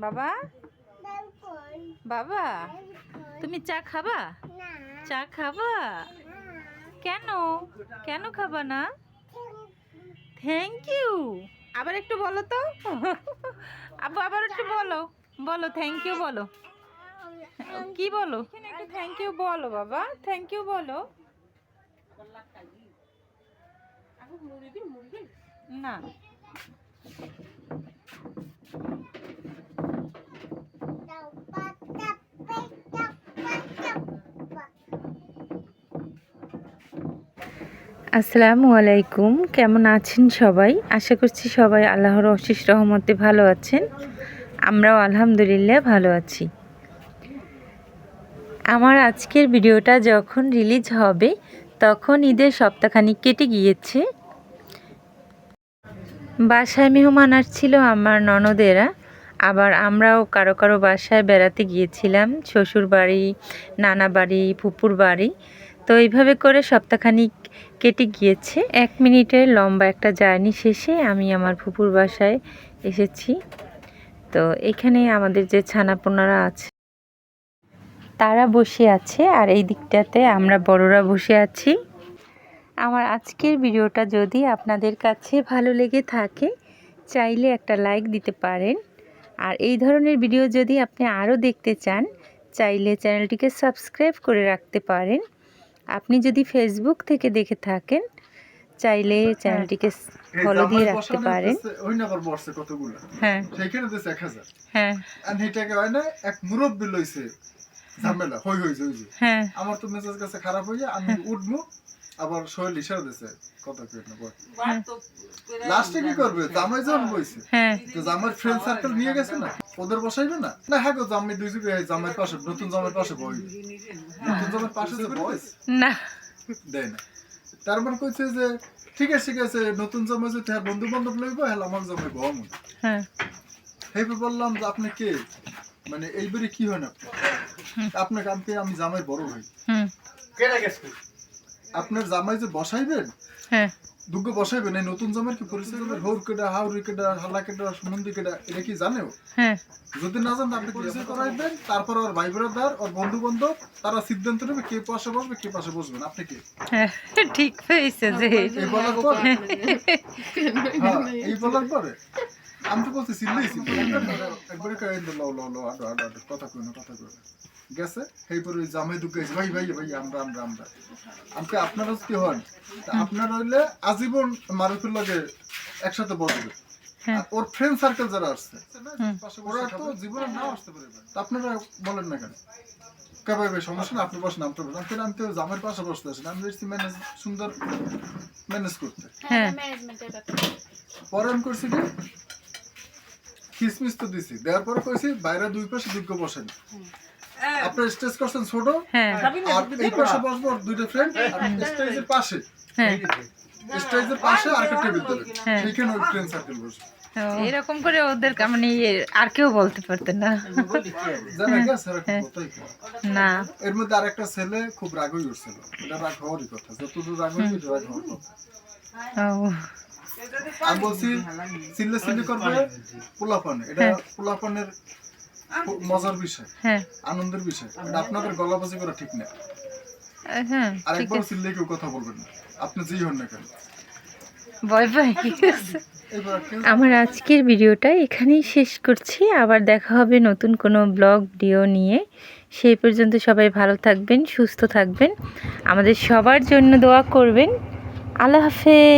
বাবা বাবা তুমি চা খাবা? চা খাবা? কেন কেন খাবা না? থ্যাংক ইউ আবার একটু বলো তো। আব্বু আবার একটু বলো, বলো থ্যাংক ইউ বলো। কি বলো? একটু থ্যাংক ইউ বলো বাবা, থ্যাংক ইউ বলো। না আসসালামু আলাইকুম, কেমন আছেন সবাই? আশা করছি সবাই আল্লাহর অশেষ রহমতে ভালো আছেন। আমরাও আলহামদুলিল্লাহ ভালো আছি। আমার আজকের ভিডিওটা যখন রিলিজ হবে তখন ঈদের সপ্তাহখানিক কেটে গিয়েছে। বাসায় মেহমান আসছিল আমার ননদেরা, আবার আমরাও কারো কারো বাসায় বেড়াতে গিয়েছিলাম, শ্বশুর বাড়ি, নানা বাড়ি, ফুপুর বাড়ি। তো এইভাবে করে সপ্তাহখানিক কেটে গিয়েছে। 1 মিনিটের লম্বা একটা জার্নি শেষে আমি আমার ফুপুর বাসায় এসেছি। তো এখানে আমাদের যে ছানাপোনারা আছে তারা বসে আছে, আর এই দিকটাতে আমরা বড়রা বসে আছি। আমার আজকের ভিডিওটা যদি আপনাদের কাছে ভালো লেগে থাকে চাইলে একটা লাইক দিতে পারেন। আর এই ধরনের ভিডিও যদি আপনি আরও দেখতে চান চাইলে চ্যানেলটিকে সাবস্ক্রাইব করে রাখতে পারেন। আপনি যদি ফেসবুক থেকে দেখে থাকেন চাইলে চ্যানেলটিকে ফলো দিয়ে রাখতে পারেন। হ্যাঁ সেইখানে দেশে 1000। হ্যাঁ আর হেটাকে হয় না এক মুরব্বি লইছে ঝামেলা হই হই হই। হ্যাঁ আমার তো মেজাজ কাছে খারাপ হইয়া আমি উঠমু, আবার শৈল ইশারা দিছে কথা কই না বল। লাস্টে কি করবে? জামাই যখন বইছে তো জামাইর ফ্রেন্ড সার্কেল নিয়ে গেছে না, ওদের বসাইবে না? না হ্যাঁ গো জামাই দুইজন জামাইর পাশে, নতুন জামাইর পাশে বই, নতুন জামাইর পাশে বই না দেয় না। তার মানে কইছে যে ঠিক আছে ঠিক আছে, নতুন জামাই যদি তার বন্ধু বান্ধব লইব হ্যাঁ আমার জামাই বম। হ্যাঁ হেবে বললাম যে আপনি কে, মানে এইবারে কি হয় না আপনার কামকে আমি জামাই বড় ভাই। কেডা গেছে আপনার জামাই যে বসাইবেন? হ্যাঁ দুগ্গ বসাইবেন। এই নতুন জামাইয়ের কি পরিচয় করবেন? হৌর কেডা, হাউরি কেডা, হালা কেডা, সুমন্দি কেডা, এটা কি জানেও? হ্যাঁ যদি না জানেন আপনি পরিচয় করাইবেন, তারপর ওর ভাই ব্রাদার ওর বন্ধু বান্ধব তারা সিদ্ধান্ত নেবে কে পাশে বসবে কে পাশে বসবেন। আপনি কি ঠিক হয়েছে যে এই বলার পর এই বলার পরে আমি তো বলছি সিল্লাইছি একবারে কাই দিল ল ল আডো আডো আডো কথা কই না কথা কই না গেছে। এই পরে জামাই দুগাইছে ভাই ভাই ভাই আমরা আমরা আমরা আমকে আপনারা কি হন আপনারা হইলে আজীবন মারুফের লগে একসাথে বসবে। আর ওর ফ্রেন্ড সার্কেল যারা আসছে ওরা তো জীবনে নাও আসতে পারে। আপনারা বলেন না কেন কে ভাই ভাই সমস্যা না আপনি বসেন আপনি বসেন। আমি তো জামাইয়ের পাশে বসতে আসি, আমি এসেছি ম্যানেজ সুন্দর ম্যানেজ করতে। হ্যাঁ পরে আমি করছি কি কিসমিস তো দিছি, দেওয়ার পরে কইছি বাইরে দুই পাশে দুগ্গ বসেন। আপনার স্টেজ করছেন ছোট, আর এই পাশে বসবো দুইটা ফ্রেন্ড, আর স্টেজের পাশে স্টেজের পাশে আরেকটা টেবিল দেবেন, সেইখানে ওই ফ্রেন্ড সার্কেল বসবে। এরকম করে ওদের মানে আর কেউ বলতে পারতেন না না। এর মধ্যে আরেকটা ছেলে খুব রাগ হয়ে উঠছিল, এটা রাগ হওয়ারই কথা, যতদূর রাগ হয়েছে রাগ হওয়ার কথা। আমি বলছি চিল্লে চিল্লি করবে পোলাপান, এটা পোলাপানের মজার বিষয়, আনন্দের বিষয়, এটা আপনাদের গলাবাজি করা ঠিক না। আর একবার চিল্লে কেউ কথা বলবেন না, আপনি যেই হন না কেন। ভয় ভয় আমার আজকের ভিডিওটা এখানেই শেষ করছি। আবার দেখা হবে নতুন কোনো ব্লগ ভিডিও নিয়ে। সেই পর্যন্ত সবাই ভালো থাকবেন, সুস্থ থাকবেন, আমাদের সবার জন্য দোয়া করবেন। আল্লাহ হাফেজ।